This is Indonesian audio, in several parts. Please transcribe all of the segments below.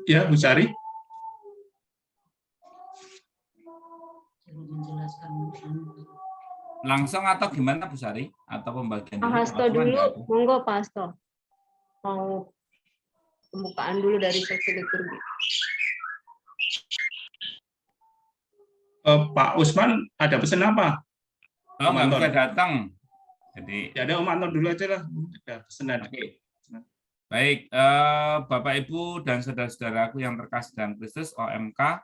Ya, Bu Sari. Langsung atau gimana Bu Sari? Atau pembagian Pak dulu? Hasto dulu, monggo Pak Hasto. Mau pembukaan dulu dari seksi liturgi. Pak Usman ada pesan apa? Oh, nggak bisa datang. Jadi ya ada Om Anton dulu aja lah. Ada pesanan. Oke. Baik, Bapak Ibu dan saudara-saudaraku yang terkasih dalam Kristus OMK,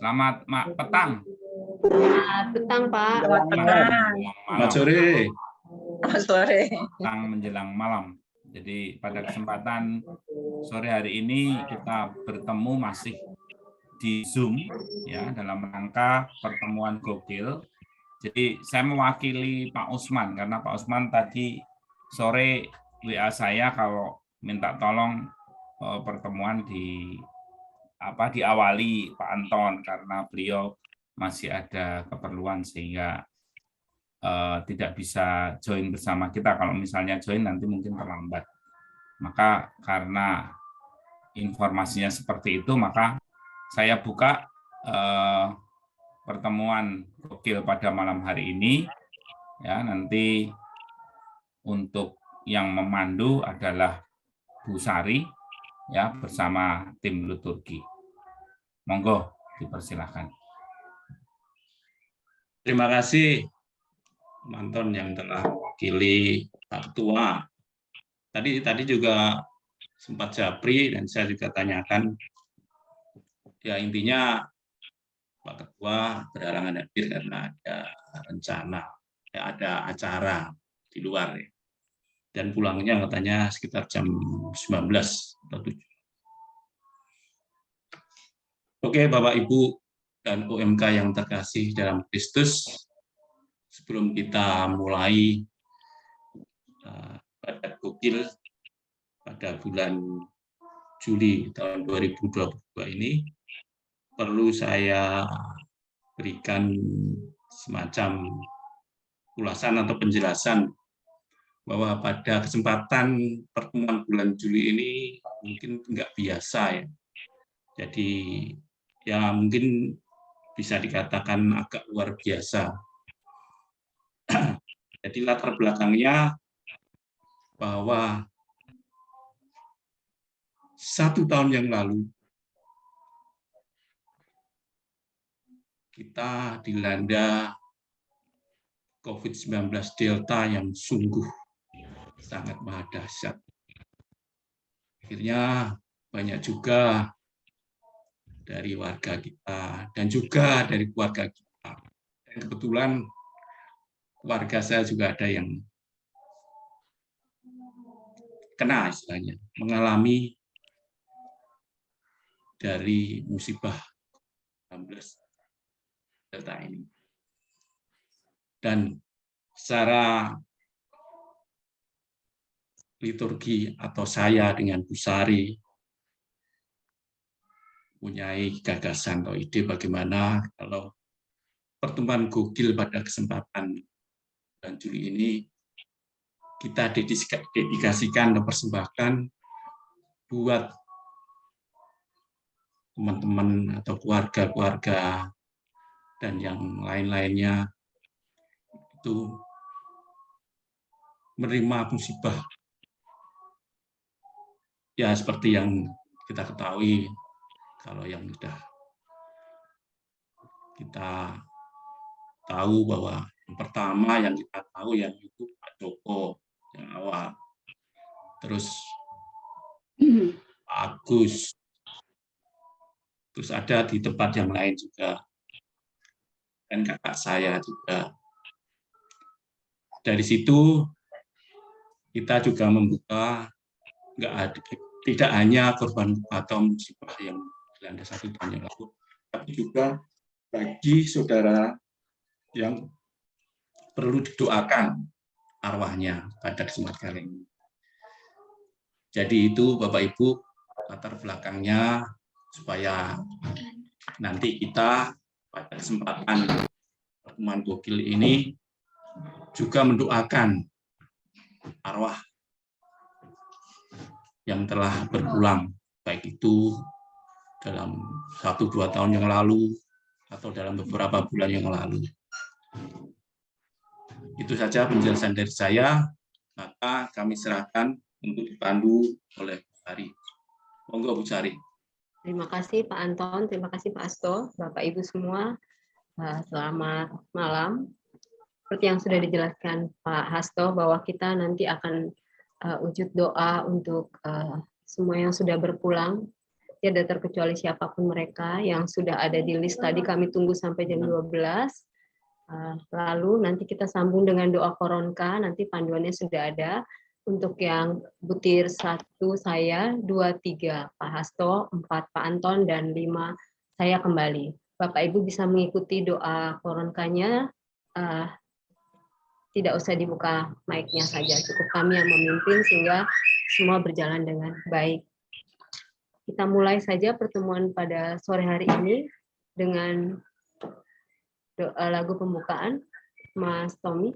selamat petang. Selamat petang, Pak. Selamat petang. Selamat sore. Selamat sore. Petang menjelang malam. Jadi pada kesempatan sore hari ini kita bertemu masih di Zoom ya dalam rangka pertemuan gokil. Jadi saya mewakili Pak Usman karena Pak Usman tadi sore WA saya kalau minta tolong pertemuan diawali Pak Anton karena beliau masih ada keperluan sehingga tidak bisa join bersama kita. Kalau misalnya join nanti mungkin terlambat. Maka karena informasinya seperti itu, maka saya buka pertemuan gokil pada malam hari ini. Ya, nanti untuk yang memandu adalah Bu Sari ya bersama tim liturgi. Monggo dipersilakan. Terima kasih Manton yang telah mewakili Pak Ketua. Tadi juga sempat japri dan saya juga tanyakan. Ya intinya Pak Ketua berhalangan hadir karena ada rencana, ya, ada acara di luar. Ya. Dan pulangnya katanya sekitar jam 19 atau 7. Oke, Bapak, Ibu, dan OMK yang terkasih dalam Kristus, sebelum kita mulai pada gokil pada bulan Juli tahun 2022 ini, perlu saya berikan semacam ulasan atau penjelasan bahwa pada kesempatan pertemuan bulan Juli ini mungkin nggak biasa ya. Jadi ya mungkin bisa dikatakan agak luar biasa. Jadi latar belakangnya bahwa 1 tahun yang lalu kita dilanda COVID-19 Delta yang sungguh sangat maha dahsyat. Akhirnya banyak juga dari warga kita dan juga dari keluarga kita. Dan kebetulan keluarga saya juga ada yang kena istilahnya, mengalami dari musibah 19 Delta ini. Dan secara liturgi atau saya dengan Bu Sari mempunyai gagasan atau ide bagaimana kalau pertemuan gokil pada kesempatan bulan Juli ini kita dedikasikan dan persembahkan buat teman-teman atau keluarga-keluarga dan yang lain-lainnya itu menerima musibah. Ya seperti yang kita ketahui, kalau yang sudah kita tahu bahwa yang pertama yang kita tahu yang itu Pak Joko yang awal, terus Pak Agus, terus ada di tempat yang lain juga, dan kakak saya juga. Dari situ kita juga membuka tidak hanya korban atau musibah yang dilanda 1 tahun yang lalu, tapi juga bagi saudara yang perlu didoakan arwahnya pada kesempatan kali ini. Jadi itu Bapak Ibu latar belakangnya supaya nanti kita pada kesempatan pertemuan gokil ini juga mendoakan arwah yang telah berpulang baik itu dalam 1-2 tahun yang lalu atau dalam beberapa bulan yang lalu. Itu saja penjelasan dari saya, maka kami serahkan untuk dipandu oleh Bu Sari. Monggo Bu Sari. Terima kasih Pak Anton, terima kasih Pak Hasto, Bapak Ibu semua. Selamat malam. Seperti yang sudah dijelaskan Pak Hasto, bahwa kita nanti akan wujud doa untuk semua yang sudah berpulang, tidak terkecuali siapapun mereka yang sudah ada di list tadi, kami tunggu sampai jam 12. Lalu nanti kita sambung dengan doa koronka, nanti panduannya sudah ada. Untuk yang butir 1 saya, 2, 3 Pak Hasto, 4 Pak Anton, dan 5 saya kembali. Bapak Ibu bisa mengikuti doa koronkanya, tidak usah dibuka mic-nya saja, cukup kami yang memimpin sehingga semua berjalan dengan baik. Kita mulai saja pertemuan pada sore hari ini dengan doa lagu pembukaan. Mas Tommy.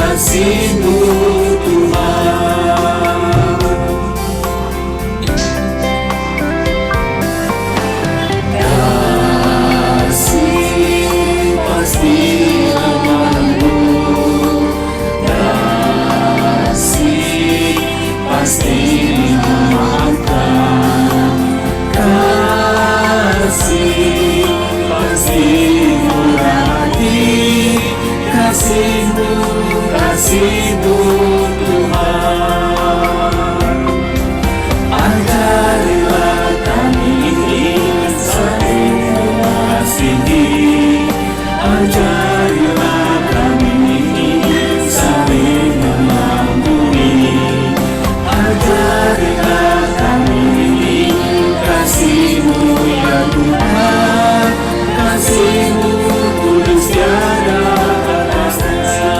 Kasih-Mu Tuhan. Kasih pasti memandu, kasih pasti memaafkan, kasih pasti murah hati, kasih-Mu, kasih-Mu Tuhan. Ajarilah kami saling mengasihi, ajarilah kami saling mengampuni, ajarilah kami kasih-Mu ya Tuhan, kasih-Mu kudus tiada batasnya.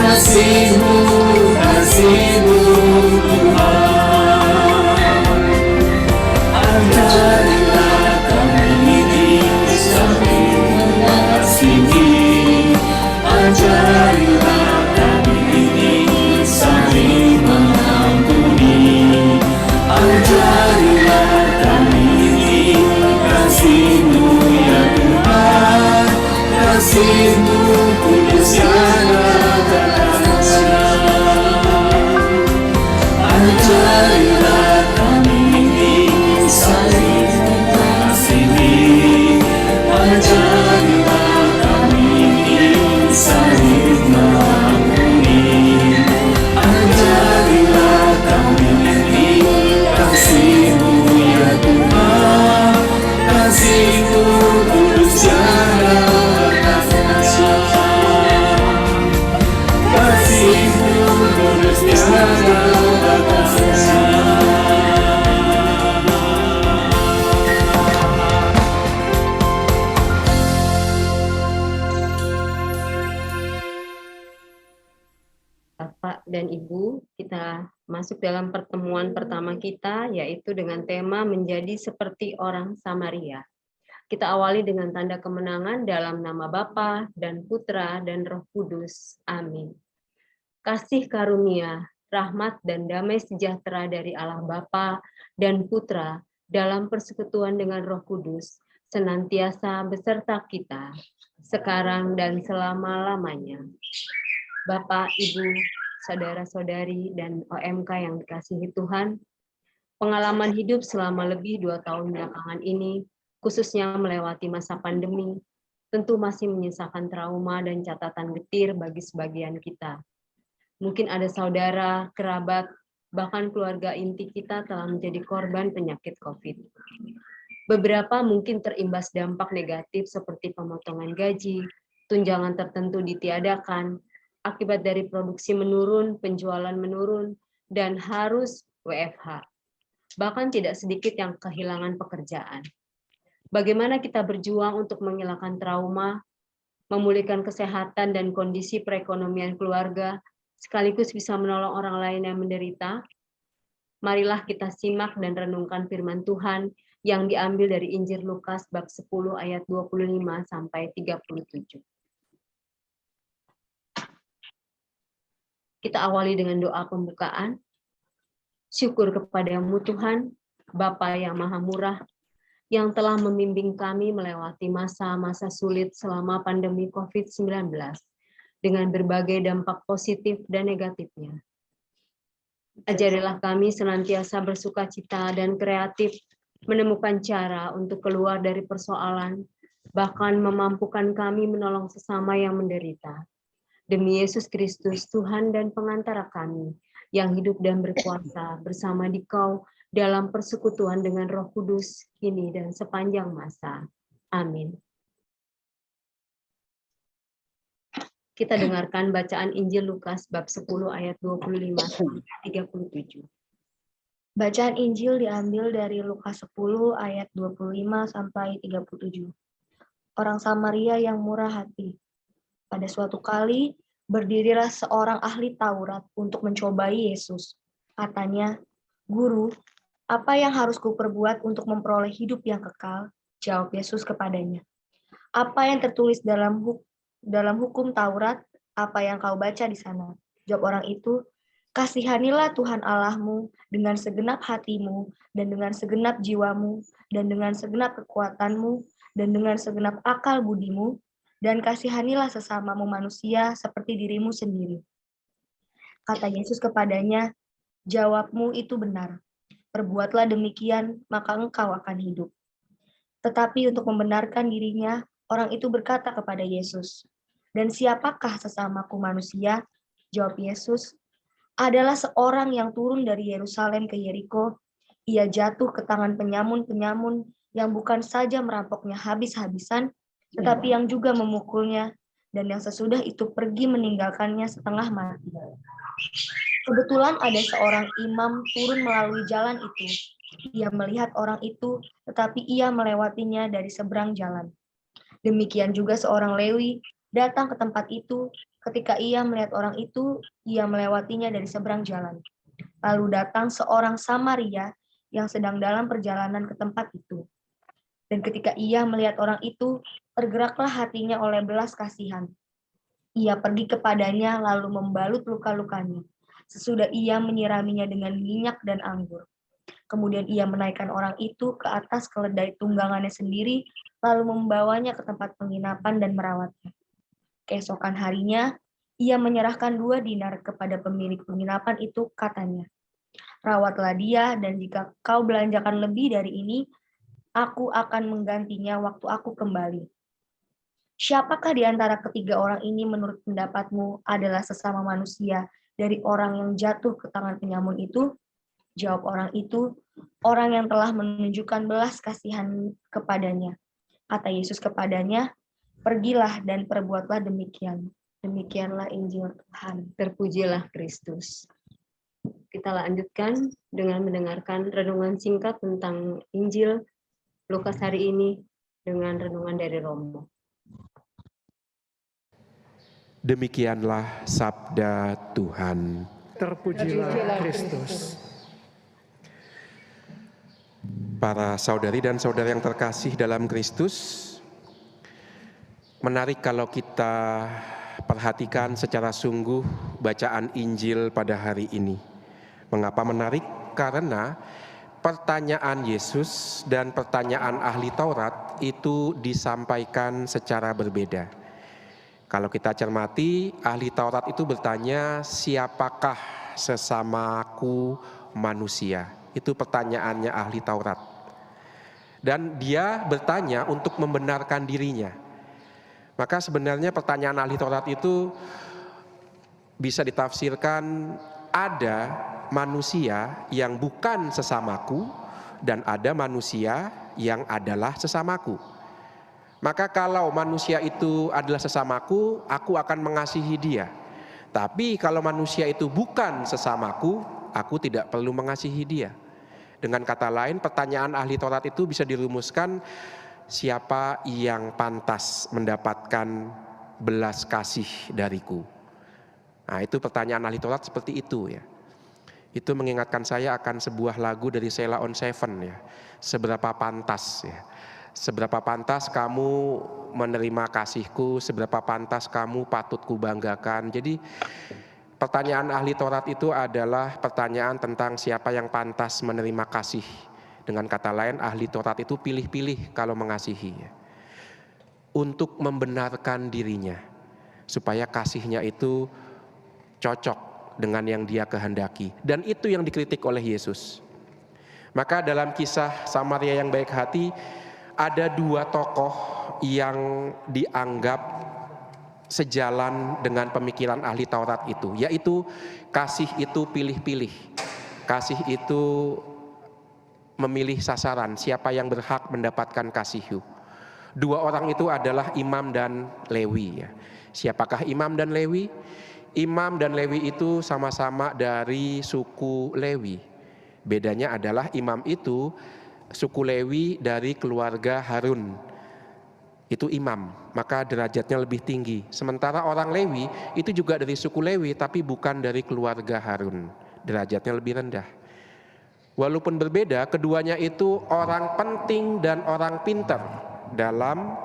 Kasih-Mu, kasih-Mu Tuhan. Ajarilah kami saling mengasihi, ajarilah kami saling mengampuni, ajarilah kami kasih-Mu ya Tuhan, kasih-Mu kudus tiada batasnya. Ajarilah kami saling mengasihi, ajarilah kami saling mengampuni, ajarilah kami kasih-Mu ya Tuhan, kasih-Mu kudus tiada batasnya. Kasih-Mu kudus tiada batasnya. Bapak dan Ibu, kita masuk dalam pertemuan pertama kita, yaitu dengan tema menjadi seperti orang Samaria. Kita awali dengan tanda kemenangan dalam nama Bapa dan Putra dan Roh Kudus. Amin. Kasih karunia, rahmat dan damai sejahtera dari Allah Bapa dan Putra dalam persekutuan dengan Roh Kudus senantiasa beserta kita sekarang dan selama-lamanya. Bapak, Ibu, saudara-saudari, dan OMK yang dikasihi Tuhan, pengalaman hidup selama lebih 2 tahun belakangan ini, khususnya melewati masa pandemi, tentu masih menyisakan trauma dan catatan getir bagi sebagian kita. Mungkin ada saudara, kerabat, bahkan keluarga inti kita telah menjadi korban penyakit COVID. Beberapa mungkin terimbas dampak negatif seperti pemotongan gaji, tunjangan tertentu ditiadakan, akibat dari produksi menurun, penjualan menurun, dan harus WFH. Bahkan tidak sedikit yang kehilangan pekerjaan. Bagaimana kita berjuang untuk menghilangkan trauma, memulihkan kesehatan dan kondisi perekonomian keluarga, sekaligus bisa menolong orang lain yang menderita? Marilah kita simak dan renungkan firman Tuhan yang diambil dari Injil Lukas bab 10 ayat 25 sampai 37. Kita awali dengan doa pembukaan. Syukur kepadamu Tuhan, Bapa yang Maha Murah, yang telah membimbing kami melewati masa-masa sulit selama pandemi COVID-19 dengan berbagai dampak positif dan negatifnya. Ajarilah kami senantiasa bersukacita dan kreatif menemukan cara untuk keluar dari persoalan, bahkan memampukan kami menolong sesama yang menderita. Demi Yesus Kristus, Tuhan dan pengantara kami, yang hidup dan berkuasa bersama Dikau dalam persekutuan dengan Roh Kudus, kini dan sepanjang masa. Amin. Kita dengarkan bacaan Injil Lukas bab 10 ayat 25 sampai 37. Bacaan Injil diambil dari Lukas 10 ayat 25 sampai 37. Orang Samaria yang murah hati. Pada suatu kali, berdirilah seorang ahli Taurat untuk mencobai Yesus. Katanya, "Guru, apa yang harus kuperbuat untuk memperoleh hidup yang kekal?" Jawab Yesus kepadanya, "Apa yang tertulis dalam hukum Taurat? Apa yang kau baca di sana?" Jawab orang itu, "Kasihanilah Tuhan Allahmu dengan segenap hatimu, dan dengan segenap jiwamu, dan dengan segenap kekuatanmu, dan dengan segenap akal budimu, dan kasihanilah sesamamu manusia seperti dirimu sendiri." Kata Yesus kepadanya, "Jawabmu itu benar. Perbuatlah demikian, maka engkau akan hidup." Tetapi untuk membenarkan dirinya, orang itu berkata kepada Yesus, "Dan siapakah sesamaku manusia?" Jawab Yesus, "Adalah seorang yang turun dari Yerusalem ke Yeriko. Ia jatuh ke tangan penyamun-penyamun yang bukan saja merampoknya habis-habisan, tetapi yang juga memukulnya, dan yang sesudah itu pergi meninggalkannya setengah mati. Kebetulan ada seorang imam turun melalui jalan itu. Ia melihat orang itu, tetapi ia melewatinya dari seberang jalan. Demikian juga seorang Lewi datang ke tempat itu. Ketika ia melihat orang itu, ia melewatinya dari seberang jalan. Lalu datang seorang Samaria yang sedang dalam perjalanan ke tempat itu. Dan ketika ia melihat orang itu, tergeraklah hatinya oleh belas kasihan. Ia pergi kepadanya lalu membalut luka-lukanya. Sesudah ia menyiraminya dengan minyak dan anggur. Kemudian ia menaikkan orang itu ke atas keledai tunggangannya sendiri, lalu membawanya ke tempat penginapan dan merawatnya. Keesokan harinya, ia menyerahkan 2 dinar kepada pemilik penginapan itu, katanya, "Rawatlah dia, dan jika kau belanjakan lebih dari ini, aku akan menggantinya waktu aku kembali." Siapakah di antara ketiga orang ini menurut pendapatmu adalah sesama manusia dari orang yang jatuh ke tangan penyamun itu? Jawab orang itu, "Orang yang telah menunjukkan belas kasihan kepadanya." Kata Yesus kepadanya, "Pergilah dan perbuatlah demikian." Demikianlah Injil Tuhan. Terpujilah Kristus. Kita lanjutkan dengan mendengarkan renungan singkat tentang Injil Lukas hari ini dengan renungan dari Romo. Demikianlah sabda Tuhan. Terpujilah Kristus. Para saudari dan saudara yang terkasih dalam Kristus, menarik kalau kita perhatikan secara sungguh bacaan Injil pada hari ini. Mengapa menarik? Karena pertanyaan Yesus dan pertanyaan ahli Taurat itu disampaikan secara berbeda. Kalau kita cermati, ahli Taurat itu bertanya, siapakah sesamaku manusia? Itu pertanyaannya ahli Taurat. Dan dia bertanya untuk membenarkan dirinya. Maka sebenarnya pertanyaan ahli Taurat itu bisa ditafsirkan, ada manusia yang bukan sesamaku dan ada manusia yang adalah sesamaku. Maka kalau manusia itu adalah sesamaku, aku akan mengasihi dia. Tapi kalau manusia itu bukan sesamaku, aku tidak perlu mengasihi dia. Dengan kata lain, pertanyaan ahli Taurat itu bisa dirumuskan, siapa yang pantas mendapatkan belas kasih dariku? Nah, itu pertanyaan ahli Taurat seperti itu ya. Itu mengingatkan saya akan sebuah lagu dari Sheila on 7 ya. Seberapa pantas ya. Seberapa pantas kamu menerima kasihku, seberapa pantas kamu patut kubanggakan. Jadi pertanyaan ahli Taurat itu adalah pertanyaan tentang siapa yang pantas menerima kasih. Dengan kata lain, ahli Taurat itu pilih-pilih kalau mengasihi. Untuk membenarkan dirinya. Supaya kasihnya itu cocok dengan yang dia kehendaki. Dan itu yang dikritik oleh Yesus. Maka dalam kisah Samaria yang baik hati, ada dua tokoh yang dianggap sejalan dengan pemikiran ahli Taurat itu. Yaitu kasih itu pilih-pilih. Kasih itu memilih sasaran, siapa yang berhak mendapatkan kasih. Dua orang itu adalah Imam dan Lewi ya. Siapakah Imam dan Lewi? Imam dan Lewi itu sama-sama dari suku Lewi. Bedanya adalah Imam itu suku Lewi dari keluarga Harun. Itu imam, maka derajatnya lebih tinggi. Sementara orang Lewi itu juga dari suku Lewi tapi bukan dari keluarga Harun. Derajatnya lebih rendah. Walaupun berbeda, keduanya itu orang penting dan orang pintar dalam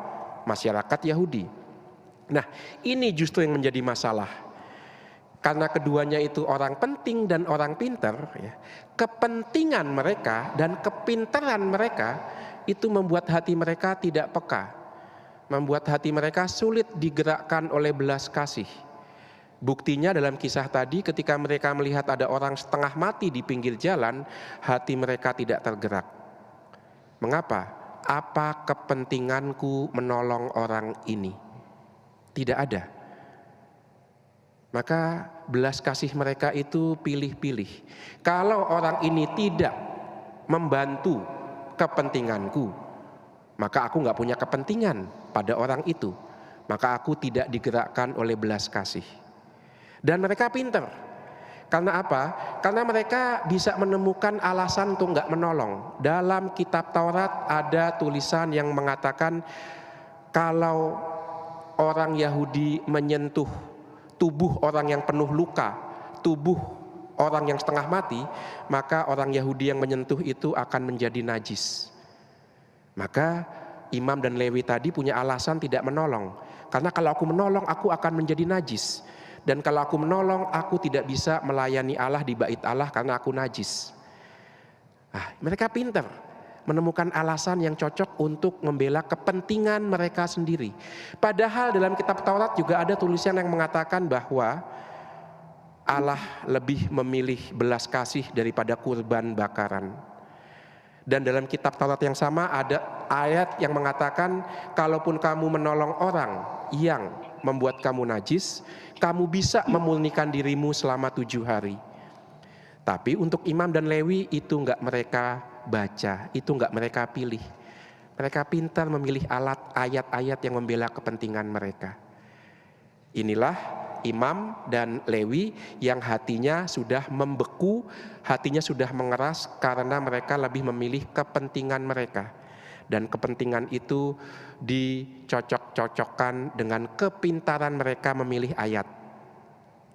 masyarakat Yahudi. Nah, ini justru yang menjadi masalah. Karena keduanya itu orang penting dan orang pintar, ya, kepentingan mereka dan kepintaran mereka itu membuat hati mereka tidak peka. Membuat hati mereka sulit digerakkan oleh belas kasih. Buktinya dalam kisah tadi ketika mereka melihat ada orang setengah mati di pinggir jalan, hati mereka tidak tergerak. Mengapa? Apa kepentinganku menolong orang ini? Tidak ada. Maka belas kasih mereka itu pilih-pilih. Kalau orang ini tidak membantu kepentinganku, maka aku nggak punya kepentingan pada orang itu. Maka aku tidak digerakkan oleh belas kasih. Dan mereka pintar. Karena apa? Karena mereka bisa menemukan alasan untuk nggak menolong. Dalam kitab Taurat ada tulisan yang mengatakan kalau orang Yahudi menyentuh tubuh orang yang penuh luka, tubuh orang yang setengah mati, maka orang Yahudi yang menyentuh itu akan menjadi najis. Maka Imam dan Lewi tadi punya alasan tidak menolong. Karena kalau aku menolong, aku akan menjadi najis. Dan kalau aku menolong, aku tidak bisa melayani Allah di bait Allah karena aku najis. Mereka pintar menemukan alasan yang cocok untuk membela kepentingan mereka sendiri. Padahal dalam kitab Taurat juga ada tulisan yang mengatakan bahwa Allah lebih memilih belas kasih daripada kurban bakaran. Dan dalam kitab Taurat yang sama ada ayat yang mengatakan kalaupun kamu menolong orang yang membuat kamu najis, kamu bisa memurnikan dirimu selama 7 hari. Tapi untuk Imam dan Lewi itu enggak mereka baca, itu enggak mereka pilih. Mereka pintar memilih ayat-ayat yang membela kepentingan mereka. Inilah Imam dan Lewi yang hatinya sudah membeku, hatinya sudah mengeras karena mereka lebih memilih kepentingan mereka. Dan kepentingan itu dicocok-cocokkan dengan kepintaran mereka memilih ayat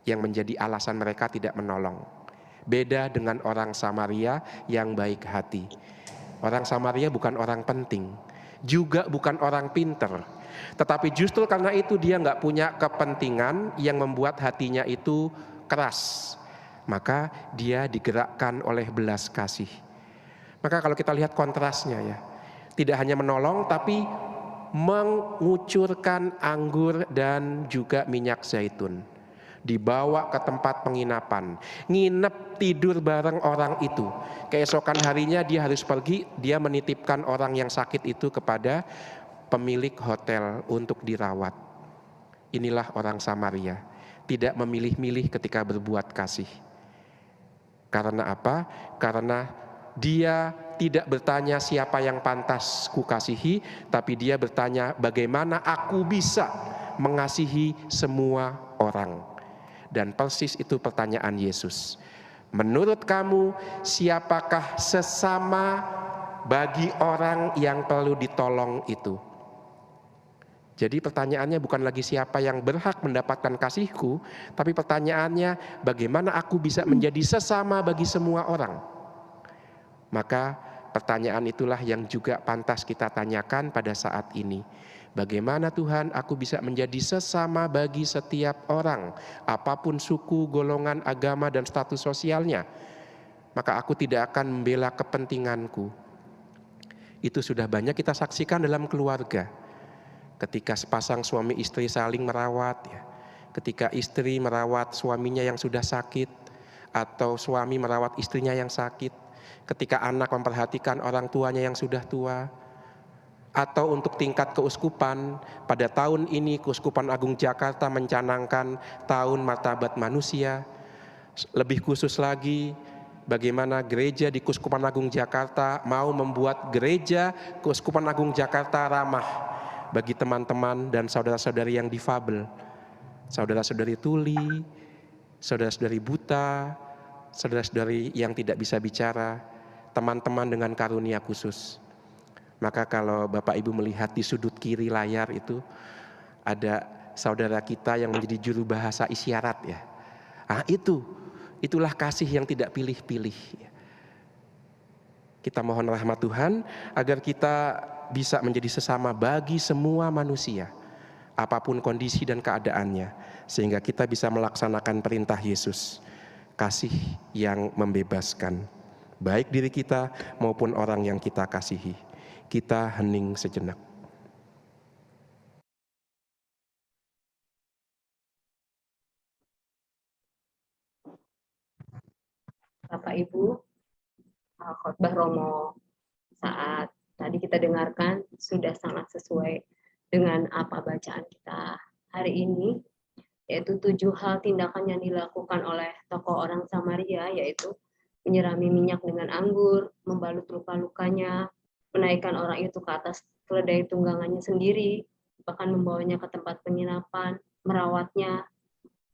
yang menjadi alasan mereka tidak menolong. Beda dengan orang Samaria yang baik hati. Orang Samaria bukan orang penting, juga bukan orang pinter. Tetapi justru karena itu dia nggak punya kepentingan yang membuat hatinya itu keras. Maka dia digerakkan oleh belas kasih. Maka kalau kita lihat kontrasnya ya, tidak hanya menolong tapi mengucurkan anggur dan juga minyak zaitun. Dibawa ke tempat penginapan, nginep tidur bareng orang itu. Keesokan harinya dia harus pergi, dia menitipkan orang yang sakit itu kepada pemilik hotel untuk dirawat. Inilah orang Samaria, tidak memilih-milih ketika berbuat kasih. Karena apa? Karena dia tidak bertanya siapa yang pantas ku kasihi, tapi dia bertanya bagaimana aku bisa mengasihi semua orang. Dan persis itu pertanyaan Yesus. Menurut kamu siapakah sesama bagi orang yang perlu ditolong itu? Jadi pertanyaannya bukan lagi siapa yang berhak mendapatkan kasihku, tapi pertanyaannya bagaimana aku bisa menjadi sesama bagi semua orang. Maka pertanyaan itulah yang juga pantas kita tanyakan pada saat ini. Bagaimana Tuhan aku bisa menjadi sesama bagi setiap orang, apapun suku, golongan, agama, dan status sosialnya. Maka aku tidak akan membela kepentinganku. Itu sudah banyak kita saksikan dalam keluarga. Ketika sepasang suami istri saling merawat, ya. Ketika istri merawat suaminya yang sudah sakit, atau suami merawat istrinya yang sakit, ketika anak memperhatikan orang tuanya yang sudah tua, atau untuk tingkat keuskupan, pada tahun ini Keuskupan Agung Jakarta mencanangkan Tahun Martabat Manusia. Lebih khusus lagi, bagaimana gereja di Keuskupan Agung Jakarta mau membuat gereja Keuskupan Agung Jakarta ramah bagi teman-teman dan saudara-saudari yang difabel, saudara-saudari tuli, saudara-saudari buta, saudara-saudari yang tidak bisa bicara, teman-teman dengan karunia khusus. Maka kalau Bapak Ibu melihat di sudut kiri layar itu ada saudara kita yang menjadi juru bahasa isyarat ya. Ah itulah kasih yang tidak pilih-pilih. Kita mohon rahmat Tuhan agar kita bisa menjadi sesama bagi semua manusia, apapun kondisi dan keadaannya, sehingga kita bisa melaksanakan perintah Yesus, kasih yang membebaskan, baik diri kita maupun orang yang kita kasihi. Kita hening sejenak. Bapak Ibu, khotbah Romo saat tadi kita dengarkan sudah sangat sesuai dengan apa bacaan kita hari ini, yaitu 7 hal tindakan yang dilakukan oleh tokoh orang Samaria, yaitu menyirami minyak dengan anggur, membalut luka-lukanya, menaikkan orang itu ke atas keledai tunggangannya sendiri, bahkan membawanya ke tempat penginapan, merawatnya,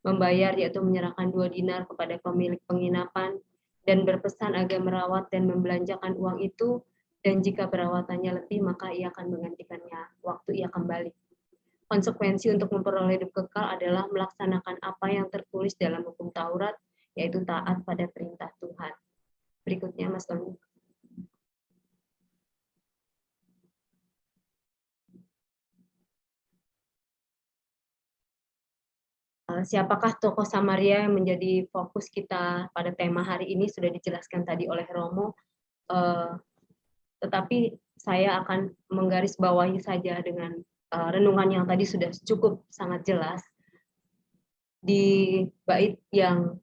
membayar yaitu menyerahkan 2 dinar kepada pemilik penginapan, dan berpesan agar merawat dan membelanjakan uang itu, dan jika perawatannya lebih maka ia akan menggantikannya waktu ia kembali. Konsekuensi untuk memperoleh hidup kekal adalah melaksanakan apa yang tertulis dalam hukum Taurat, yaitu taat pada perintah Tuhan. Berikutnya Mas Tony. Siapakah tokoh Samaria yang menjadi fokus kita pada tema hari ini sudah dijelaskan tadi oleh Romo, tetapi saya akan menggarisbawahi saja dengan renungan yang tadi sudah cukup sangat jelas. Di bait yang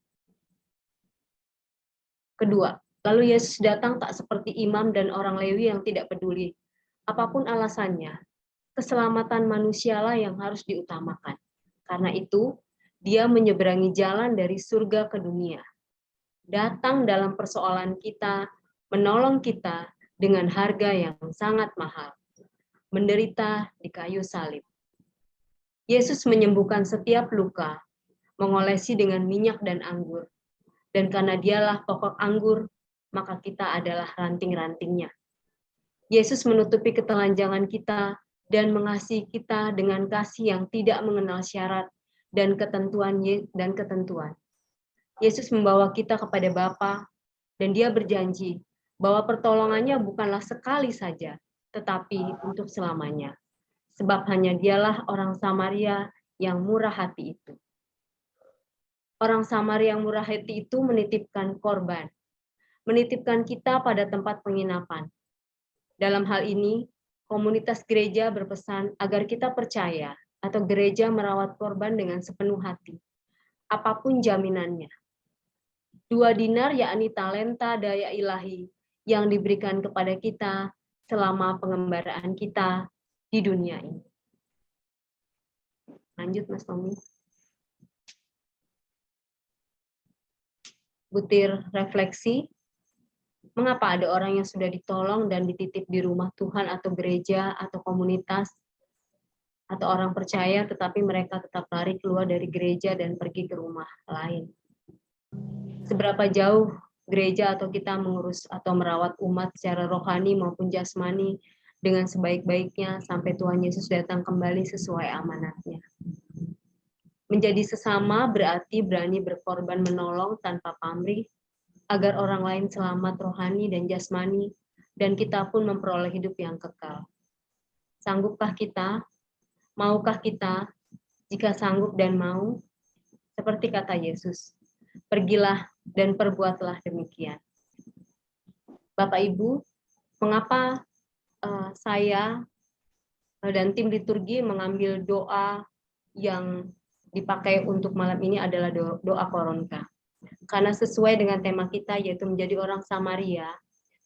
kedua, lalu Yesus datang tak seperti imam dan orang Lewi yang tidak peduli. Apapun alasannya, keselamatan manusialah yang harus diutamakan. Karena itu, dia menyeberangi jalan dari surga ke dunia. Datang dalam persoalan kita, menolong kita dengan harga yang sangat mahal. Menderita di kayu salib. Yesus menyembuhkan setiap luka, mengolesi dengan minyak dan anggur. Dan karena dialah pokok anggur, maka kita adalah ranting-rantingnya. Yesus menutupi ketelanjangan kita dan mengasihi kita dengan kasih yang tidak mengenal syarat dan ketentuan. Yesus membawa kita kepada Bapa, dan dia berjanji bahwa pertolongannya bukanlah sekali saja, tetapi untuk selamanya. sebab hanya dialah orang Samaria yang murah hati itu. Orang Samaria yang murah hati itu menitipkan korban, menitipkan kita pada tempat penginapan. Dalam hal ini, komunitas gereja berpesan agar kita percaya atau gereja merawat korban dengan sepenuh hati, apapun jaminannya. 2 dinar yakni talenta daya ilahi yang diberikan kepada kita selama pengembaraan kita di dunia ini. Lanjut, Mas Tommy. Butir refleksi. Mengapa ada orang yang sudah ditolong dan dititip di rumah Tuhan atau gereja atau komunitas atau orang percaya, tetapi mereka tetap lari keluar dari gereja dan pergi ke rumah lain? Seberapa jauh gereja atau kita mengurus atau merawat umat secara rohani maupun jasmani dengan sebaik-baiknya sampai Tuhan Yesus datang kembali sesuai amanatnya. Menjadi sesama berarti berani berkorban menolong tanpa pamrih, agar orang lain selamat rohani dan jasmani, dan kita pun memperoleh hidup yang kekal. Sanggupkah kita? Maukah kita? Jika sanggup dan mau, seperti kata Yesus, pergilah dan perbuatlah demikian. Bapak Ibu, mengapa saya dan tim liturgi mengambil doa yang dipakai untuk malam ini adalah doa Koronka? Karena sesuai dengan tema kita, yaitu menjadi orang Samaria,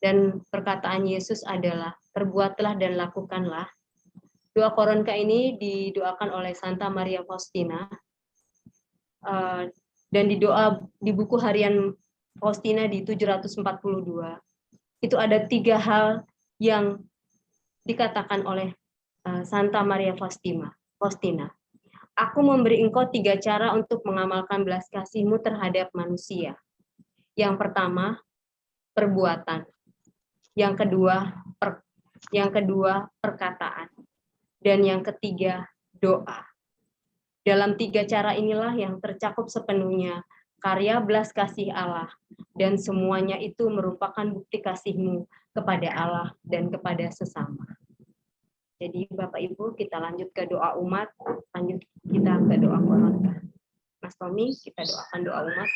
dan perkataan Yesus adalah perbuatlah dan lakukanlah. Doa Koronka ini didoakan oleh Santa Maria Faustina, dan di buku harian Faustina di 742. Itu ada 3 hal yang dikatakan oleh Santa Maria Faustina. Aku memberi engkau 3 cara untuk mengamalkan belas kasih-Mu terhadap manusia. Yang pertama, perbuatan. Yang kedua, perkataan. Dan yang ketiga, doa. Dalam 3 cara inilah yang tercakup sepenuhnya karya belas kasih Allah. Dan semuanya itu merupakan bukti kasih-Mu kepada Allah dan kepada sesama. Jadi Bapak Ibu, kita lanjut ke doa umat, lanjut kita ke doa Koronka. Mas Tommy, kita doakan doa umat.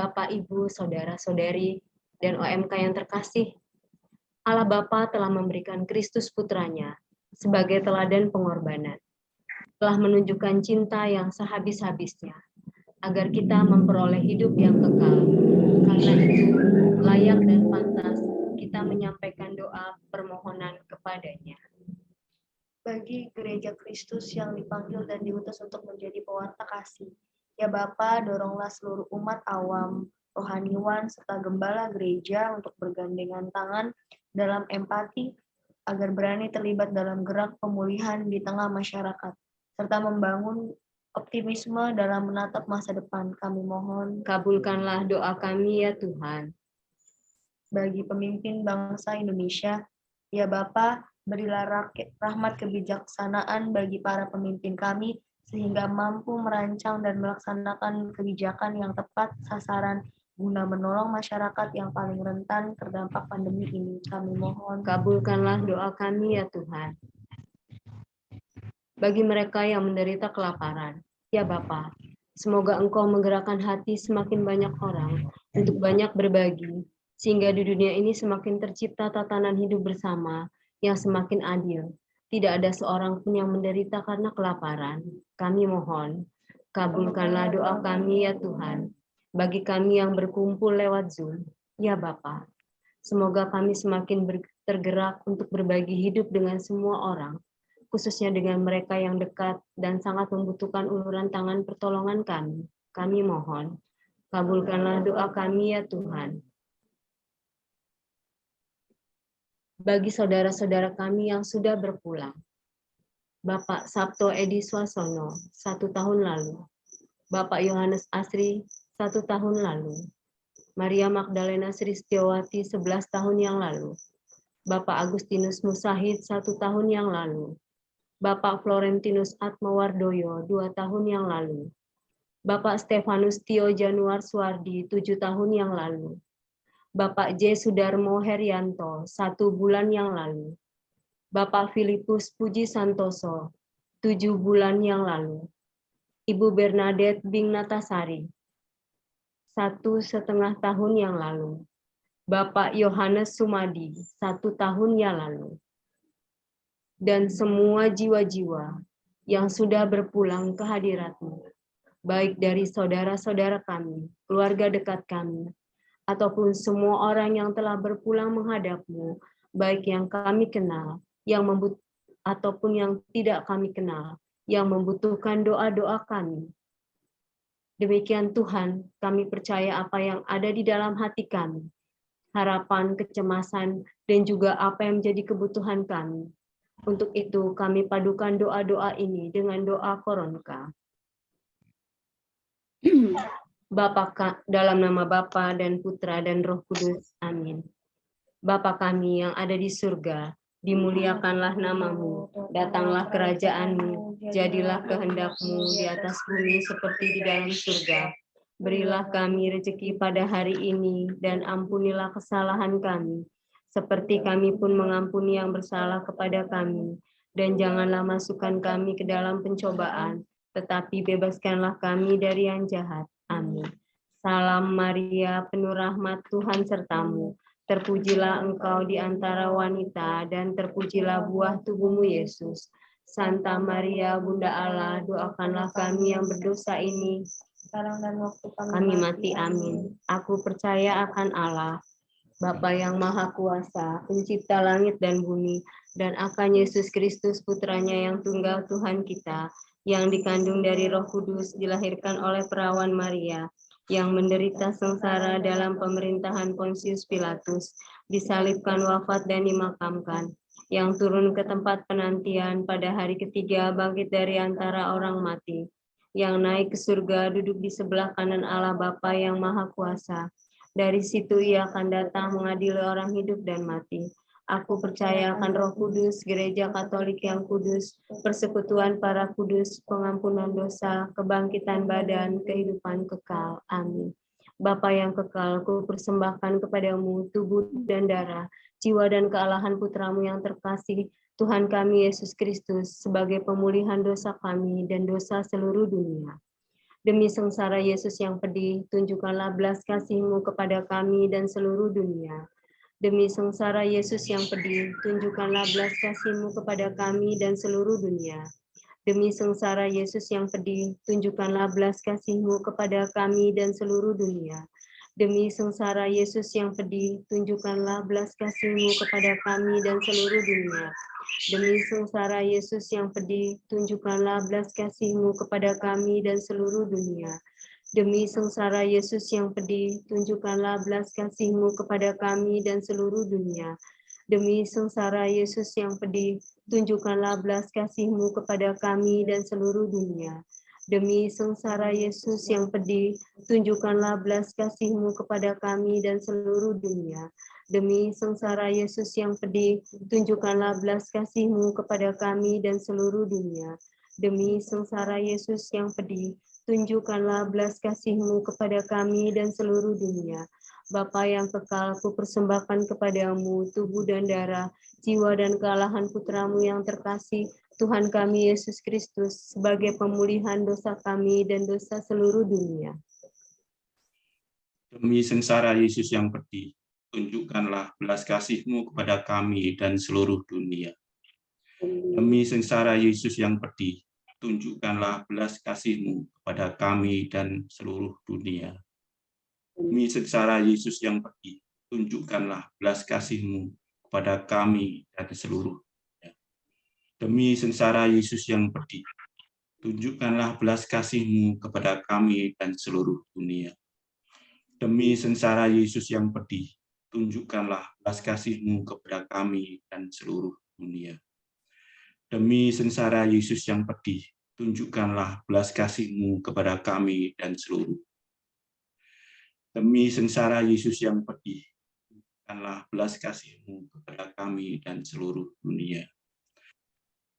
Bapak, Ibu, Saudara-saudari, dan OMK yang terkasih, Allah Bapa telah memberikan Kristus Putranya sebagai teladan pengorbanan, telah menunjukkan cinta yang sehabis-habisnya, agar kita memperoleh hidup yang kekal. Karena itu, layak dan pantas kita menyampaikan doa permohonan kepadanya. Bagi gereja Kristus yang dipanggil dan diutus untuk menjadi pewarta kasih, ya Bapa, doronglah seluruh umat awam, rohaniwan, serta gembala gereja untuk bergandengan tangan dalam empati, agar berani terlibat dalam gerak pemulihan di tengah masyarakat, serta membangun optimisme dalam menatap masa depan. Kami mohon, Kabulkanlah doa kami ya Tuhan. bagi pemimpin bangsa Indonesia, ya Bapa, berilah rahmat kebijaksanaan bagi para pemimpin kami, sehingga mampu merancang dan melaksanakan kebijakan yang tepat sasaran guna menolong masyarakat yang paling rentan terdampak pandemi ini. Kami mohon, Kabulkanlah doa kami ya Tuhan. Bagi mereka yang menderita kelaparan, ya Bapa, semoga Engkau menggerakkan hati semakin banyak orang untuk banyak berbagi, sehingga di dunia ini semakin tercipta tatanan hidup bersama yang semakin adil. Tidak ada seorang pun yang menderita karena kelaparan. Kami mohon, kabulkanlah doa kami ya Tuhan. Bagi kami yang berkumpul lewat Zoom, ya Bapa, semoga kami semakin tergerak untuk berbagi hidup dengan semua orang, khususnya dengan mereka yang dekat dan sangat membutuhkan uluran tangan pertolongan kami. Kami mohon, kabulkanlah doa kami ya Tuhan. Bagi saudara-saudara kami yang sudah berpulang, Bapak Sabto Edi Swasono 1 tahun lalu, Bapak Yohanes Asri 1 tahun lalu, Maria Magdalena Sristiawati 11 tahun yang lalu, Bapak Agustinus Musahid 1 tahun yang lalu, Bapak Florentinus Atmawardoyo 2 tahun yang lalu, Bapak Stefanus Tio Januar Suwardi 7 tahun yang lalu, Bapak J. Sudarmo Herianto 1 bulan yang lalu. Bapak Filipus Puji Santoso 7 bulan yang lalu. Ibu Bernadette Bing Natasari 1,5 tahun yang lalu. Bapak Yohanes Sumadi 1 tahun yang lalu. Dan semua jiwa-jiwa yang sudah berpulang ke hadirat-Mu, baik dari saudara-saudara kami, keluarga dekat kami, ataupun semua orang yang telah berpulang menghadap-Mu, baik yang kami kenal, ataupun yang tidak kami kenal, yang membutuhkan doa-doa kami. Demikian Tuhan, kami percaya apa yang ada di dalam hati kami, harapan, kecemasan, dan juga apa yang menjadi kebutuhan kami. Untuk itu kami padukan doa-doa ini dengan doa Koronka. Dalam nama Bapa dan Putra dan Roh Kudus. Amin. Bapa kami yang ada di surga, dimuliakanlah nama-Mu, datanglah kerajaan-Mu, jadilah kehendak-Mu di atas bumi seperti di dalam surga. Berilah kami rezeki pada hari ini, dan ampunilah kesalahan kami, seperti kami pun mengampuni yang bersalah kepada kami. Dan janganlah masukkan kami ke dalam pencobaan, tetapi bebaskanlah kami dari yang jahat. Amin. Salam Maria, penuh rahmat, Tuhan sertamu. Terpujilah engkau di antara wanita, dan terpujilah buah tubuhmu, Yesus. Santa Maria, Bunda Allah, doakanlah kami yang berdosa ini, sekarang dan waktu kami mati. Amin. Aku percaya akan Allah, Bapa yang Maha Kuasa, pencipta langit dan bumi, dan akan Yesus Kristus, putranya yang tunggal Tuhan kita, yang dikandung dari Roh Kudus, dilahirkan oleh perawan Maria, yang menderita sengsara dalam pemerintahan Pontius Pilatus, disalibkan, wafat, dan dimakamkan, yang turun ke tempat penantian, pada hari ketiga bangkit dari antara orang mati, yang naik ke surga, duduk di sebelah kanan Allah Bapa yang Maha Kuasa. Dari situ ia akan datang mengadili orang hidup dan mati. Aku percaya akan Roh Kudus, Gereja Katolik yang kudus, persekutuan para kudus, pengampunan dosa, kebangkitan badan, kehidupan kekal. Amin. Bapa yang kekal, ku persembahkan kepadamu tubuh dan darah, jiwa dan kealahan putramu yang terkasih, Tuhan kami Yesus Kristus, sebagai pemulihan dosa kami dan dosa seluruh dunia. Demi sengsara Yesus yang pedih, tunjukkanlah belas kasih-Mu kepada kami dan seluruh dunia. Demi sengsara Yesus yang pedih, tunjukkanlah belas kasih-Mu kepada kami dan seluruh dunia. Demi sengsara Yesus yang pedih, tunjukkanlah belas kasih-Mu kepada kami dan seluruh dunia. Demi sengsara Yesus yang pedih, tunjukkanlah belas kasih-Mu kepada kami dan seluruh dunia. Demi sengsara Yesus yang pedih, tunjukkanlah belas kasih-Mu kepada kami dan seluruh dunia. Demi sengsara Yesus yang pedih, tunjukkanlah belas kasih-Mu kepada kami dan seluruh dunia. Demi sengsara Yesus yang pedih, tunjukkanlah belas kasih-Mu kepada kami dan seluruh dunia. Demi sengsara Yesus yang pedih, tunjukkanlah belas kasih-Mu kepada kami dan seluruh dunia. Demi sengsara Yesus yang pedih, tunjukkanlah belas kasih-Mu kepada kami dan seluruh dunia. Demi sengsara Yesus yang pedih, tunjukkanlah belas kasih-Mu kepada kami dan seluruh dunia. Bapa yang kekal, ku persembahkan kepadamu tubuh dan darah, jiwa dan kealahan putramu yang terkasih, Tuhan kami Yesus Kristus, sebagai pemulihan dosa kami dan dosa seluruh dunia. Demi sengsara Yesus yang pedih, tunjukkanlah belas kasih-Mu kepada kami dan seluruh dunia. Demi sengsara Yesus yang pedih, tunjukkanlah belas kasih-Mu kepada kami dan seluruh dunia. Demi sengsara Yesus yang pedih, tunjukkanlah belas kasih-Mu kepada kami dan seluruh dunia. Demi sengsara Yesus yang pedih, tunjukkanlah belas kasih-Mu kepada kami dan seluruh dunia. Demi sengsara Yesus yang pedih, tunjukkanlah belas kasih-Mu kepada kami dan seluruh dunia. Demi sengsara Yesus yang pedih, tunjukkanlah belas kasih-Mu kepada kami dan seluruh. Demi sengsara Yesus yang pedih, tunjukkanlah belas kasih-Mu kepada kami dan seluruh dunia.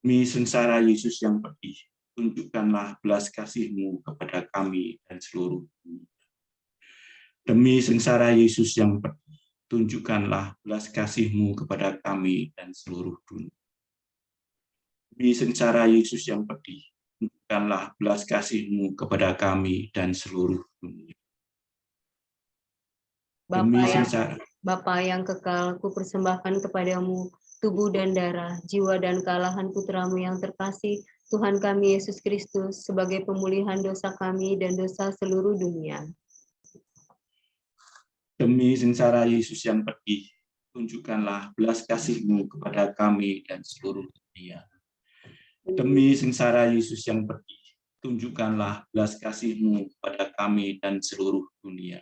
Demi sengsara Yesus yang pedih, tunjukkanlah belas kasih-Mu kepada kami dan seluruh dunia. Demi sengsara Yesus yang pedih, tunjukkanlah belas kasih-Mu kepada kami dan seluruh dunia. Demi sengsara Yesus yang pedih, tunjukkanlah belas kasih-Mu kepada kami dan seluruh dunia. Demi sengsara Bapa yang kekal, ku persembahkan kepadamu tubuh dan darah, jiwa dan kealahan putramu yang terkasih, Tuhan kami Yesus Kristus, sebagai pemulihan dosa kami dan dosa seluruh dunia. Demi sengsara Yesus yang pedih, tunjukkanlah belas kasih-Mu kepada kami dan seluruh dunia. Demi sengsara Yesus yang pedih, tunjukkanlah belas kasih-Mu kepada kami dan seluruh dunia.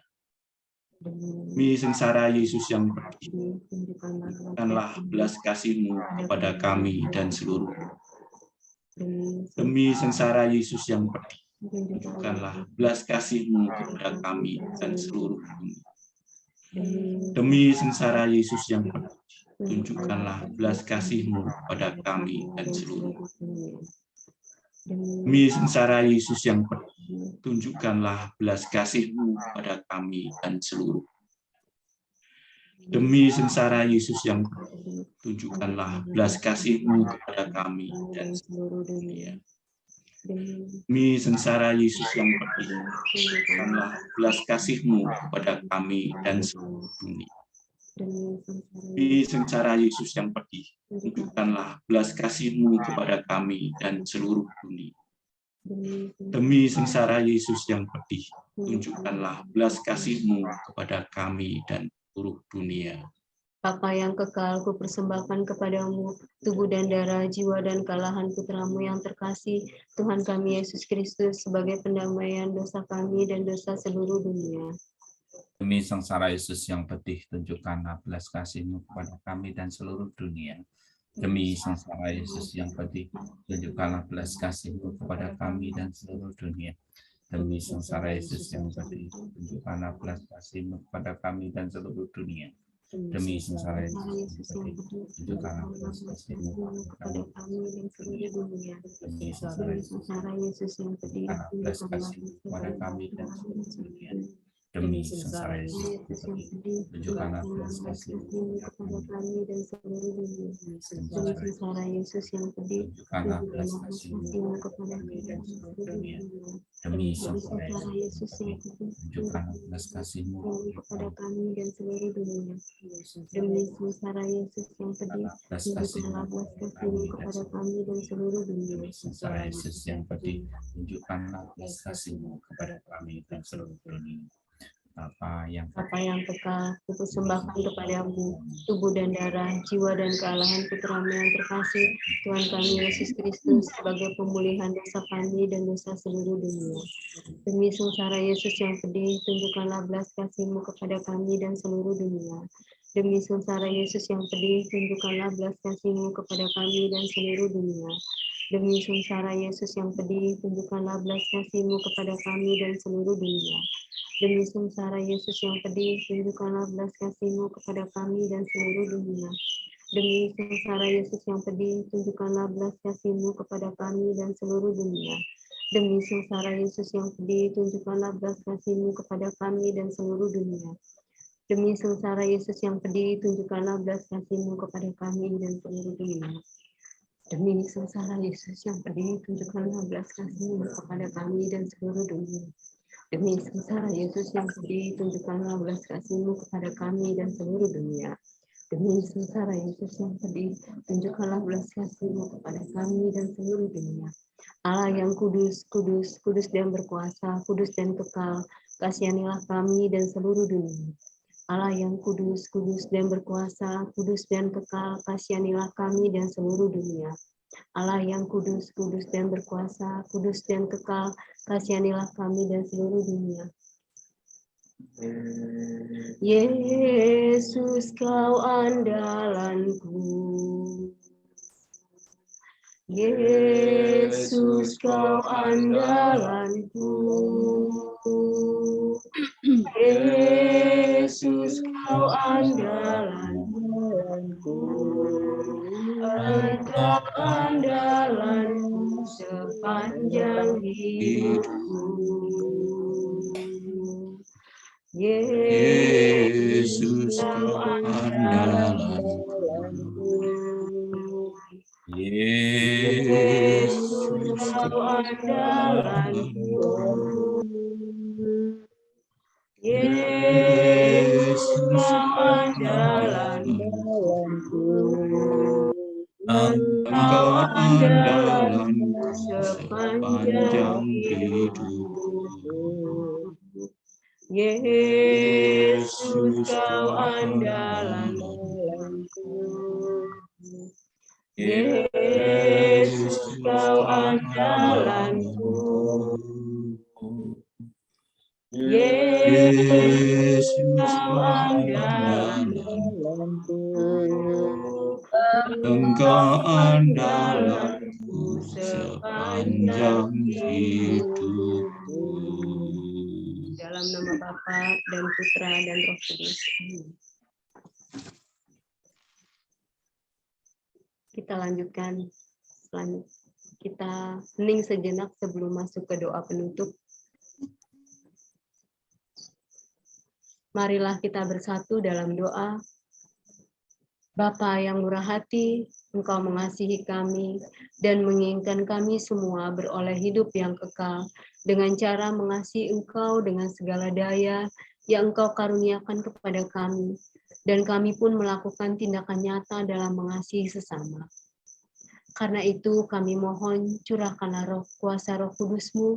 Demi sengsara Yesus yang pedih, tunjukkanlah belas kasih-Mu kepada kami dan seluruh dunia. Demi sengsara Yesus yang pedih, tunjukkanlah belas kasih-Mu kepada kami dan seluruh dunia. Demi sengsara Yesus yang pedih, tunjukkanlah belas kasih-Mu kepada kami dan seluruh dunia. Demi sengsara Yesus yang pedih, tunjukkanlah belas kasih-Mu kepada kami dan seluruh. Demi sengsara Yesus yang pedih, tunjukkanlah belas kasih-Mu kepada kami dan seluruh dunia. Demi sengsara Yesus yang pedih, tunjukkanlah belas kasih-Mu kepada kami dan seluruh dunia. Demi sengsara Yesus yang pedih, tunjukkanlah belas kasih-Mu kepada kami dan seluruh dunia. Demi sengsara Yesus yang pedih, tunjukkanlah belas kasih-Mu kepada kami dan seluruh dunia. Bapa yang kekal, ku persembahkan kepadamu tubuh dan darah, jiwa dan kealahan putramu yang terkasih, Tuhan kami Yesus Kristus, sebagai pendamaian dosa kami dan dosa seluruh dunia. Demi sengsara Yesus yang pedih, tunjukkanlah belas kasih-Mu kepada kami dan seluruh dunia. Demi sengsara Yesus yang pedih, tunjukkanlah belas kasih-Mu kepada kami dan seluruh dunia. Demi sengsara Yesus yang pedih, tunjukkanlah belas kasih-Mu kepada kami dan seluruh dunia. Demi sengsara Yesus yang pedih, tunjukkanlah belas kasih-Mu kepada kami dan seluruh dunia. Demi sengsara Yesus yang pedih, tunjukkanlah belas kasih-Mu kepada kami dan seluruh dunia. Demi sengsara Yesus yang pedih, tunjukkanlah belas kasih-Mu kepada kami dan seluruh dunia. Demi sengsara Yesus yang pedih, tunjukkanlah belas kasih-Mu kepada kami dan seluruh dunia. Demi sengsara Yesus yang pedih, tunjukkanlah belas kasih-Mu kepada kami dan seluruh dunia. Demi sengsara Yesus yang pedih, tunjukkanlah belas kasih-Mu kepada kami dan seluruh dunia. Demi sengsara Yesus yang pedih, tunjukkanlah belas kasih-Mu kepada kami dan seluruh dunia. Bapa yang kekal, ku persembahkan kepadamu tubuh dan darah, jiwa dan kealahan putramu yang terkasih, Tuhan kami Yesus Kristus, sebagai pemulihan dosa kami dan dosa seluruh dunia. Demi sengsara Yesus yang pedih, tunjukkanlah belas kasih-Mu kepada kami dan seluruh dunia. Demi sengsara Yesus yang pedih, tunjukkanlah belas kasih-Mu kepada kami dan seluruh dunia. Demi sengsara Yesus yang pedih, tunjukkanlah belas kasih-Mu kepada kami dan seluruh dunia. Demi sengsara Yesus yang pedih, tunjukkanlah belas kasih-Mu kepada kami dan seluruh dunia. Demi sengsara Yesus yang pedih, tunjukkanlah belas kasih-Mu kepada kami dan seluruh dunia. Demi sengsara Yesus yang pedih, tunjukkanlah belas kasih-Mu kepada kami dan seluruh dunia. Demi sengsara Yesus yang pedih, tunjukkanlah belas kasih-Mu kepada kami dan seluruh dunia. Demi sengsara Yesus yang pedih, tunjukkanlah belas kasih-Mu kepada kami dan seluruh dunia. Demi sengsara Yesus yang pedih, tunjukkanlah belas kasih-Mu kepada kami dan seluruh dunia. Demi sengsara Yesus yang pedih, tunjukkanlah belas kasih-Mu kepada kami dan seluruh dunia. Allah yang kudus, kudus, kudus dan berkuasa, kudus dan kekal, kasihanilah kami dan seluruh dunia. Allah yang kudus, kudus dan berkuasa, kudus dan kekal, kasihanilah kami dan seluruh dunia. Allah yang kudus, kudus dan berkuasa, kudus dan kekal, kasihanilah kami dan seluruh dunia. Yesus, Kau andalanku. Yesus, Kau andalanku. Yesus, Kau andalanku. Engkau andalanku sepanjang hidupku. Yesus, kau andalanku. Yesus kau andalanku. Yesus kau andalanku. Engkau andalanku sepanjang hidupku. Yesus kau andalanku. Yesus kau andalanku. Yesus kau andalanku. Engkau andalanku sepanjang hidupku. Dalam nama Bapa dan Putra dan Roh Kudus. Amin. Kita lanjutkan. Kita hening sejenak sebelum masuk ke doa penutup. Marilah kita bersatu dalam doa. Bapa yang murah hati, Engkau mengasihi kami dan menginginkan kami semua beroleh hidup yang kekal dengan cara mengasihi Engkau dengan segala daya yang Engkau karuniakan kepada kami, dan kami pun melakukan tindakan nyata dalam mengasihi sesama. Karena itu kami mohon curahkanlah roh kuasa Roh Kudus-Mu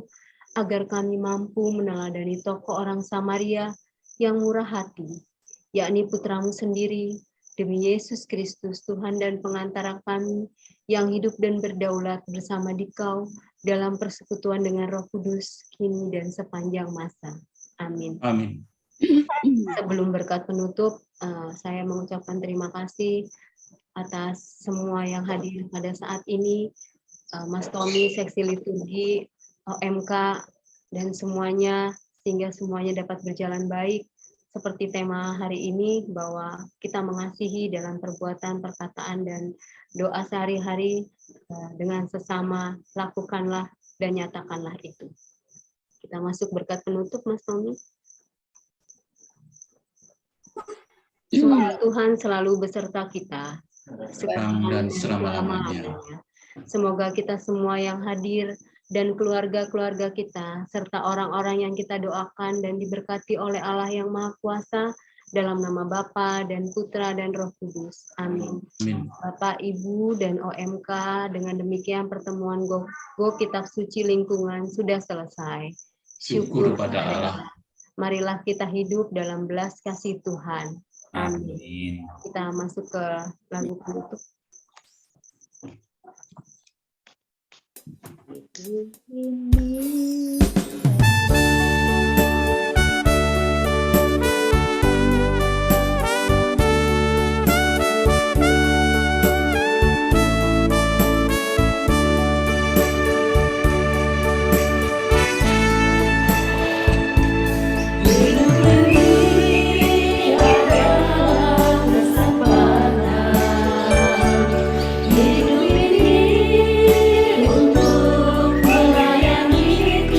agar kami mampu meneladani tokoh orang Samaria yang murah hati, yakni Putra-Mu sendiri, demi Yesus Kristus, Tuhan dan pengantara kami, yang hidup dan berdaulat bersama Dikau dalam persekutuan dengan Roh Kudus, kini dan sepanjang masa. Amin. Amin. Sebelum berkat penutup, saya mengucapkan terima kasih atas semua yang hadir pada saat ini, Mas Tommy, Seksi Liturgi, OMK, dan semuanya, sehingga semuanya dapat berjalan baik. Seperti tema hari ini, bahwa kita mengasihi dalam perbuatan, perkataan, dan doa sehari-hari dengan sesama, lakukanlah dan nyatakanlah itu. Kita masuk berkat penutup, Mas Tommy. Semoga Tuhan selalu beserta kita, sekarang dan selama-lamanya. Semoga kita semua yang hadir dan keluarga-keluarga kita, serta orang-orang yang kita doakan dan diberkati oleh Allah yang Maha Kuasa, dalam nama Bapa dan Putra dan Roh Kudus. Amin. Amin. Bapak, Ibu, dan OMK, dengan demikian pertemuan Go Kitab Suci Lingkungan sudah selesai. Syukur pada Allah. Marilah kita hidup dalam belas kasih Tuhan. Amin. Amin. Kita masuk ke lagu penutup. Hidup ini untuk melayani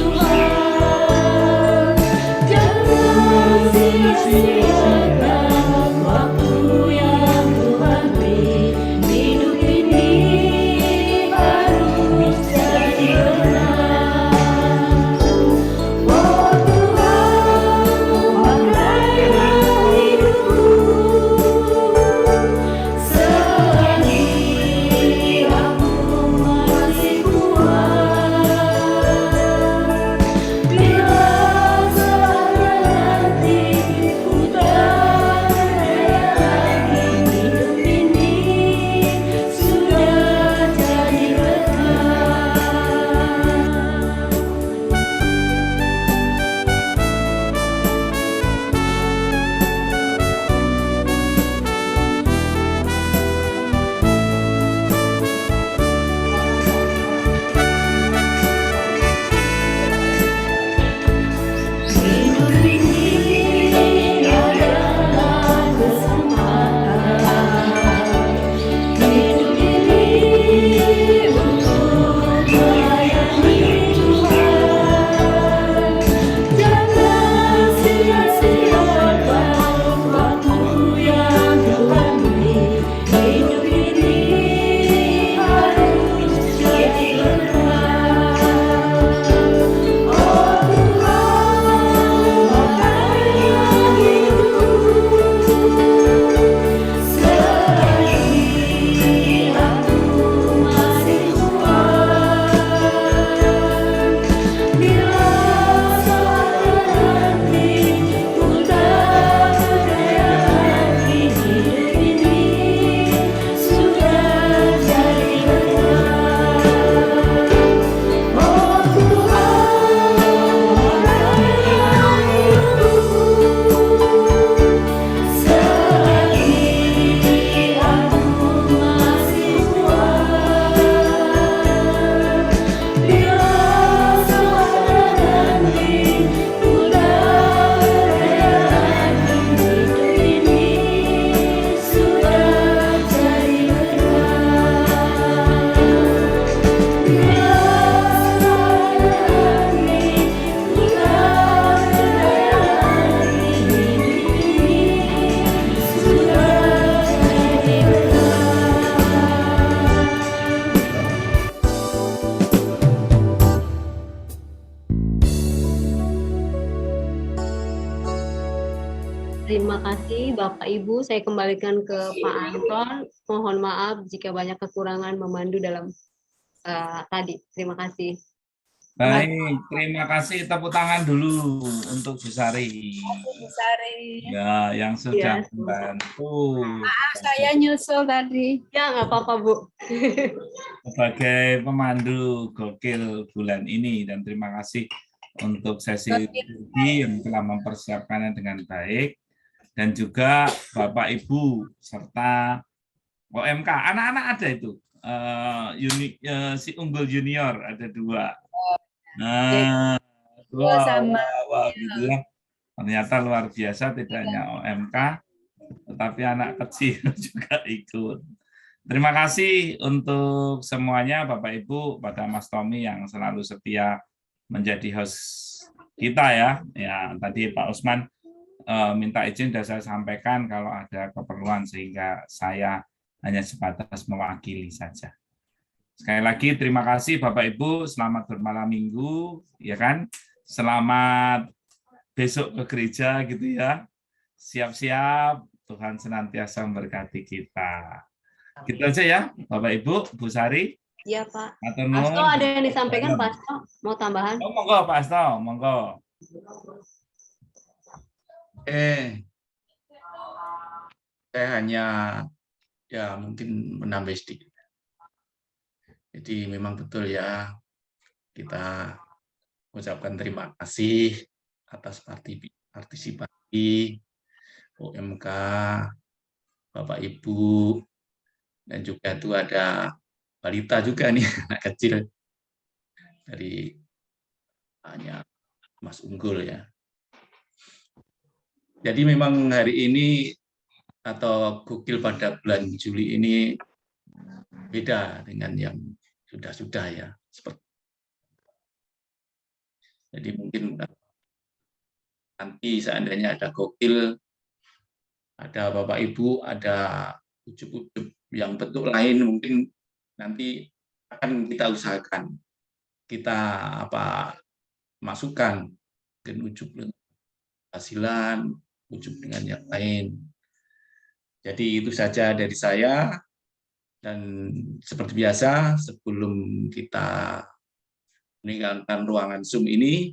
terima kasih Bapak Ibu. Saya kembalikan ke Pak Anton. Mohon maaf jika banyak kekurangan memandu dalam tadi. Terima kasih. Baik, terima kasih. Tepuk tangan dulu untuk Bu Sari. Bu Sari. Ya, yang sudah Ya, membantu Saya nyusul tadi. Ya, nggak apa-apa, Bu. sebagai pemandu gokil bulan ini, dan terima kasih untuk sesi ini yang telah mempersiapkannya dengan baik, dan juga Bapak Ibu serta OMK. Anak-anak ada itu, si unggul junior ada 2. Nah, alhamdulillah, ternyata luar biasa, tidak hanya OMK, tetapi anak kecil juga ikut. Terima kasih untuk semuanya, Bapak Ibu, pada Mas Tommy yang selalu setia menjadi host kita ya. Ya, tadi Pak Usman minta izin, sudah saya sampaikan kalau ada keperluan, sehingga saya hanya sebatas mewakili saja. Sekali lagi terima kasih Bapak Ibu, selamat bermalam minggu, ya kan? Selamat besok ke gereja gitu ya. Siap-siap, Tuhan senantiasa memberkati kita. Gitu aja ya, Bapak Ibu, Bu Sari. Iya, Pak. Matur Pak Asto, nuwun. ada yang disampaikan, Pak Asto? Mau tambahan? Oh, monggo Pak Asto, monggo. Saya hanya ya mungkin menambah sedikit. Jadi memang betul ya, kita ucapkan terima kasih atas partisipasi OMK, Bapak Ibu, dan juga itu ada balita juga nih, anak kecil dari hanya Mas Unggul ya. Jadi memang hari ini atau gokil pada bulan Juli ini beda dengan yang sudah-sudah ya. Jadi mungkin nanti seandainya ada gokil, ada Bapak Ibu, ada ucup-ucup yang bentuk lain, mungkin nanti akan kita usahakan, kita masukkan dan ucup hasilan, ucup dengan yang lain. Jadi itu saja dari saya. Dan seperti biasa, sebelum kita meninggalkan ruangan Zoom ini,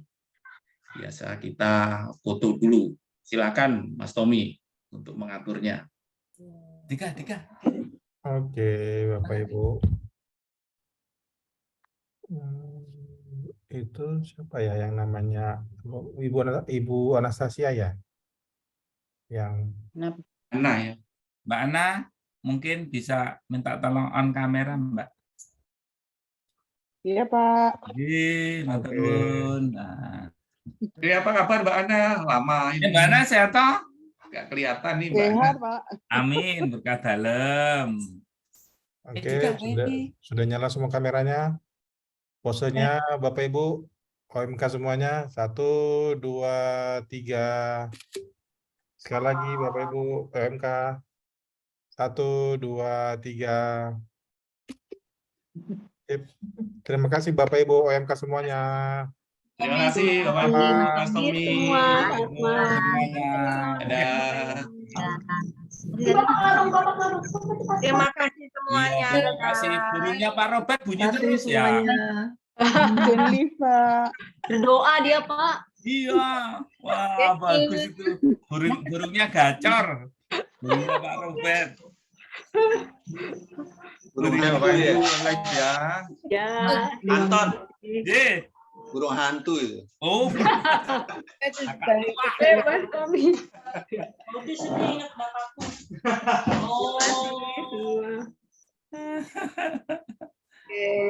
biasa kita foto dulu. Silakan Mas Tommy untuk mengaturnya. Dika. Oke, Bapak Ibu. Itu siapa ya yang namanya Ibu Anastasia ya? Yang Ana ya. Mbak Ana, mungkin bisa minta tolong on kamera, Mbak. Iya, Pak. Oke, matur nuwun. Nah. Jadi apa kabar Mbak Ana? Lama ini. Mbak Ana sehat toh? Nggak kelihatan nih Mbak Ana. Sehat, Pak. Amin, berkah dalem. Oke, sudah nyala semua kameranya. Posenya Bapak Ibu, OMK semuanya. 1, 2, 3. Sekali lagi Bapak Ibu, OMK. 1, 2, 3. Sip. Terima kasih Bapak Ibu OMK semuanya. Terima kasih Bapak Ibu, Mas Tommy. Dadah. Terima kasih semuanya. Terima kasih. Burungnya Pak Robert bunyi terus ya. Berdoa dia, Pak. Iya. Wah, bagus itu. Burungnya gacor. Burungnya Pak Robert. Burungnya Bapak Ibu ya. Ya. Anton. Ye. Burung hantu itu. Oh. Mas Tommy. ingat bapakku. Oh.